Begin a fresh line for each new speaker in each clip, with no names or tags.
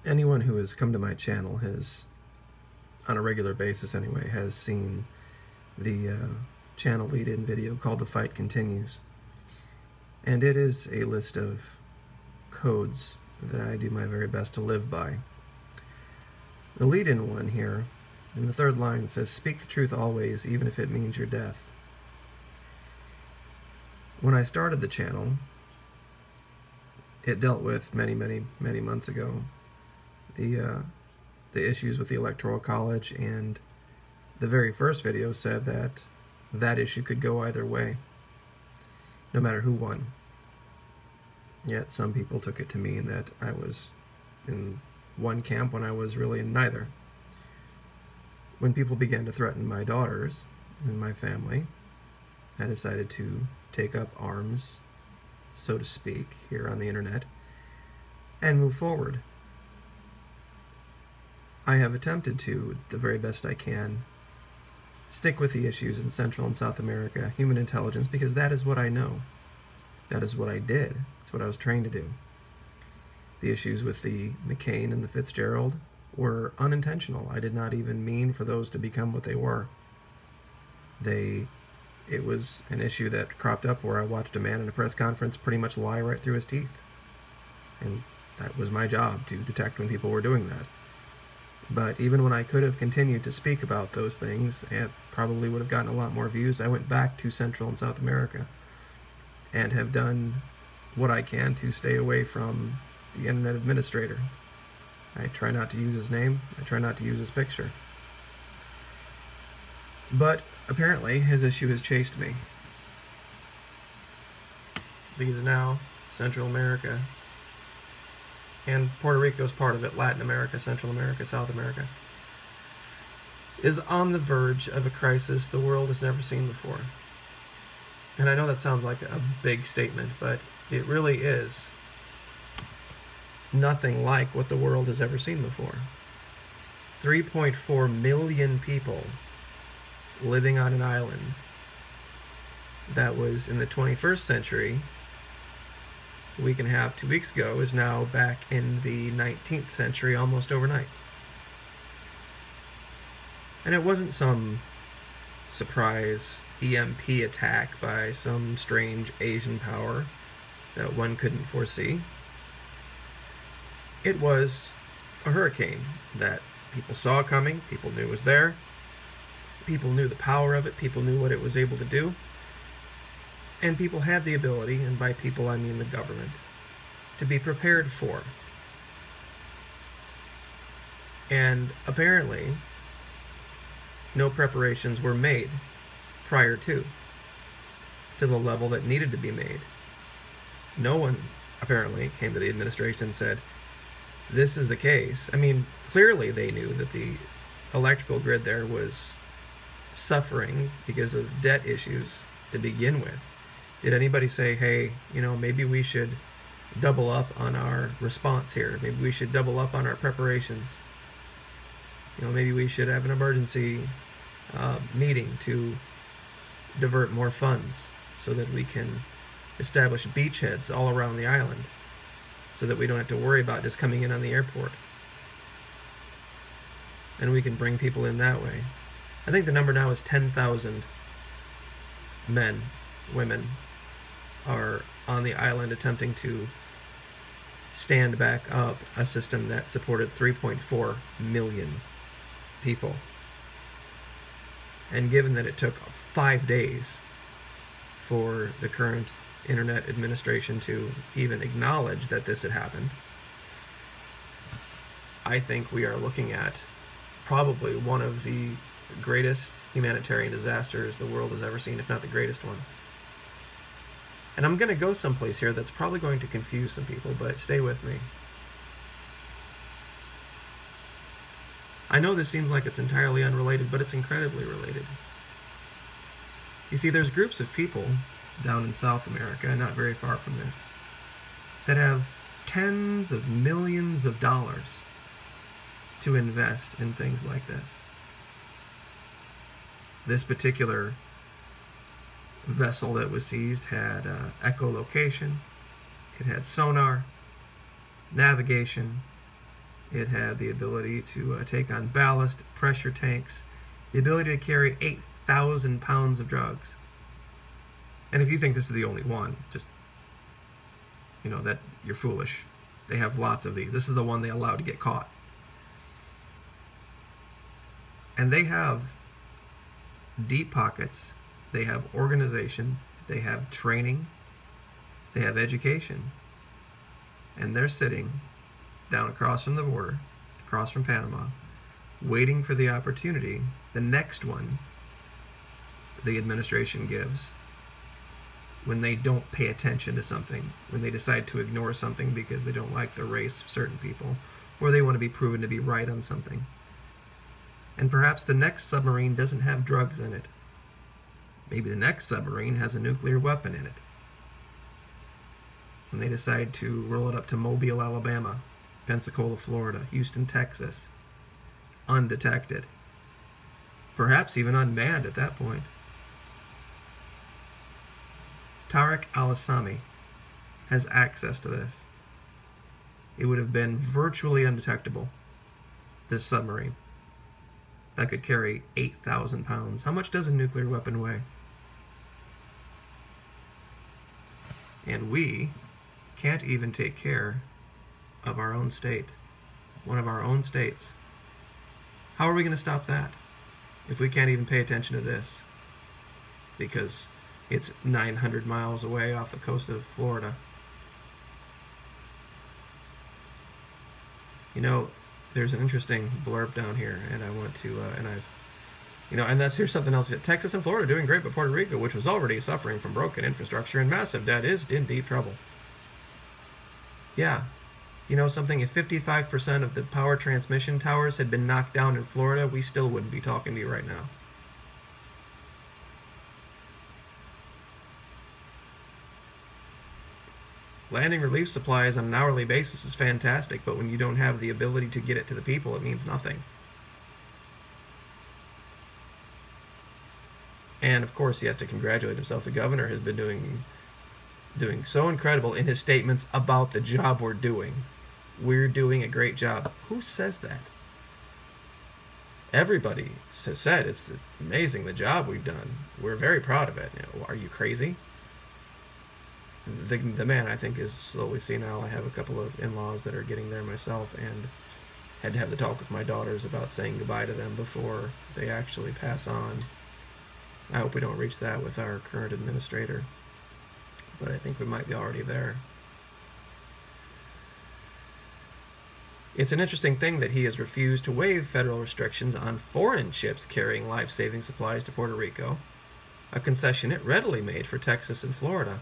Anyone who has come to my channel has, on a regular basis anyway, has seen the channel lead-in video called The Fight Continues. And it is a list of codes that I do my very best to live by. The lead-in one here, in the third line, says, "Speak the truth always, even if it means your death." When I started the channel, it dealt with many months ago the issues with the Electoral College, and the very first video said that that issue could go either way, no matter who won. Yet some people took it to mean that I was in one camp when I was really in neither. When people began to threaten my daughters and my family, I decided to take up arms, so to speak, here on the internet, and move forward. I have attempted to, the very best I can, stick with the issues in Central and South America, human intelligence, because that is what I know. That is what I did. It's what I was trained to do. The issues with the McCain and the Fitzgerald were unintentional. I did not even mean for those to become what they were. It was an issue that cropped up where I watched a man in a press conference pretty much lie right through his teeth. And that was my job, to detect when people were doing that. But even when I could have continued to speak about those things, and probably would have gotten a lot more views, I went back to Central and South America and have done what I can to stay away from the internet administrator. I try not to use his name, I try not to use his picture. But apparently his issue has chased me, because now Central America, and Puerto Rico is part of it, Latin America, Central America, South America, is on the verge of a crisis the world has never seen before. And I know that sounds like a big statement, but it really is nothing like what the world has ever seen before. 3.4 million people living on an island that was in the 21st century, a week and a half, 2 weeks ago, is now back in the 19th century almost overnight. And it wasn't some surprise EMP attack by some strange Asian power that one couldn't foresee. It was a hurricane that people saw coming, people knew was there, people knew the power of it, people knew what it was able to do, and people had the ability, and by people I mean the government, to be prepared for. And apparently, no preparations were made prior to the level that needed to be made. No one apparently came to the administration and said, this is the case. I mean, clearly they knew that the electrical grid there was suffering because of debt issues to begin with. Did anybody say, hey, maybe we should double up on our response here? Maybe we should double up on our preparations. Maybe we should have an emergency meeting to divert more funds so that we can establish beachheads all around the island so that we don't have to worry about just coming in on the airport. And we can bring people in that way. I think the number now is 10,000 men, women, are on the island attempting to stand back up a system that supported 3.4 million people. And given that it took 5 days for the current internet administration to even acknowledge that this had happened, I think we are looking at probably one of the greatest humanitarian disasters the world has ever seen, if not the greatest one. And I'm going to go someplace here that's probably going to confuse some people, but stay with me. I know this seems like it's entirely unrelated, but it's incredibly related. You see, there's groups of people down in South America, not very far from this, that have tens of millions of dollars to invest in things like this. This particular vessel that was seized had echolocation, it had sonar, navigation, It had the ability to take on ballast, pressure tanks, the ability to carry 8,000 pounds of drugs. And if you think this is the only one, just, that you're foolish. They have lots of these. This is the one they allow to get caught. And they have deep pockets. They have organization. They have training. They have education. And they're sitting down across from the border, across from Panama, waiting for the opportunity, the next one the administration gives, when they don't pay attention to something, when they decide to ignore something because they don't like the race of certain people, or they want to be proven to be right on something. And perhaps the next submarine doesn't have drugs in it. Maybe the next submarine has a nuclear weapon in it. And they decide to roll it up to Mobile, Alabama, Pensacola, Florida, Houston, Texas, undetected. Perhaps even unmanned at that point. Tariq al-Assami has access to this. It would have been virtually undetectable, this submarine that could carry 8,000 pounds. How much does a nuclear weapon weigh? And we can't even take care of our own state, one of our own states. How are we going to stop that if we can't even pay attention to this? Because it's 900 miles away off the coast of Florida. There's an interesting blurb down here, and I want to, here's something else. Texas and Florida doing great, but Puerto Rico, which was already suffering from broken infrastructure and massive debt, is in deep trouble. Yeah. Something, if 55% of the power transmission towers had been knocked down in Florida, we still wouldn't be talking to you right now. Landing relief supplies on an hourly basis is fantastic, but when you don't have the ability to get it to the people, it means nothing. And of course, he has to congratulate himself. The governor has been doing so incredible in his statements about the job we're doing. We're doing a great job. Who says that? Everybody has said it's amazing the job we've done. We're very proud of it. Are you crazy? The man, I think, is slowly senile. I have a couple of in-laws that are getting there myself, and had to have the talk with my daughters about saying goodbye to them before they actually pass on. I hope we don't reach that with our current administrator, but I think we might be already there. It's an interesting thing that he has refused to waive federal restrictions on foreign ships carrying life-saving supplies to Puerto Rico, a concession it readily made for Texas and Florida.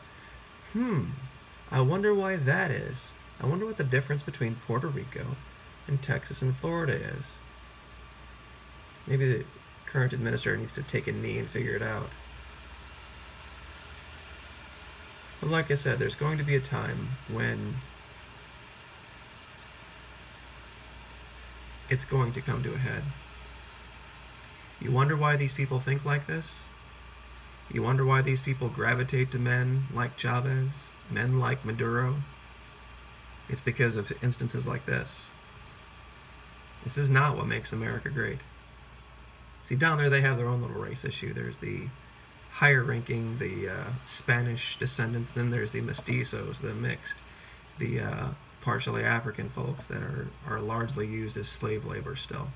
I wonder why that is. I wonder what the difference between Puerto Rico and Texas and Florida is. Maybe the current administrator needs to take a knee and figure it out. But like I said, there's going to be a time when it's going to come to a head. You wonder why these people think like this? You wonder why these people gravitate to men like Chavez, men like Maduro? It's because of instances like this. This is not what makes America great. See, down there they have their own little race issue. There's the higher ranking, the Spanish descendants, then there's the mestizos, the mixed, the partially African folks that are largely used as slave labor still.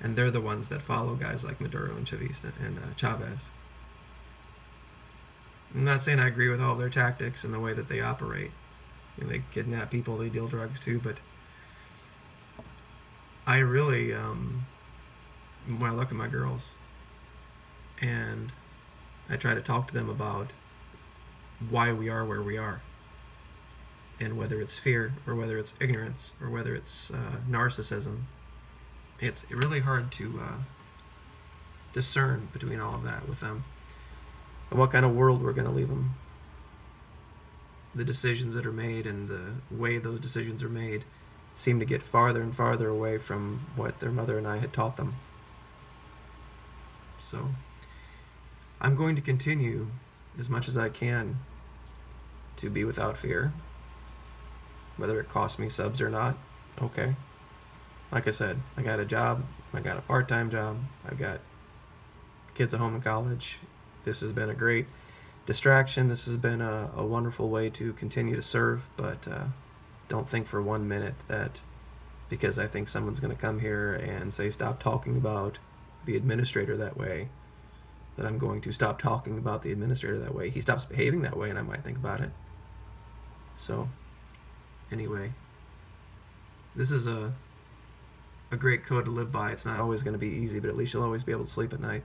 And they're the ones that follow guys like Maduro and Chavez. I'm not saying I agree with all their tactics and the way that they operate. They kidnap people, they deal drugs too, but I really, when I look at my girls and I try to talk to them about why we are where we are, and whether it's fear or whether it's ignorance or whether it's narcissism, it's really hard to discern between all of that with them. And what kind of world we're going to leave them. The decisions that are made and the way those decisions are made seem to get farther and farther away from what their mother and I had taught them. So I'm going to continue as much as I can to be without fear. Whether it costs me subs or not, okay. like I said, I got a job, I got a part-time job, I've got kids at home in college. This has been a great distraction. This has been a wonderful way to continue to serve, but don't think for 1 minute that because I think someone's going to come here and say stop talking about the administrator that way, that I'm going to stop talking about the administrator that way. He stops behaving that way and I might think about it. So anyway, this is a great code to live by. It's not always going to be easy, but at least you'll always be able to sleep at night.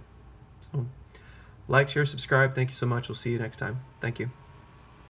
So like, share, subscribe. Thank you so much. We'll see you next time. Thank you.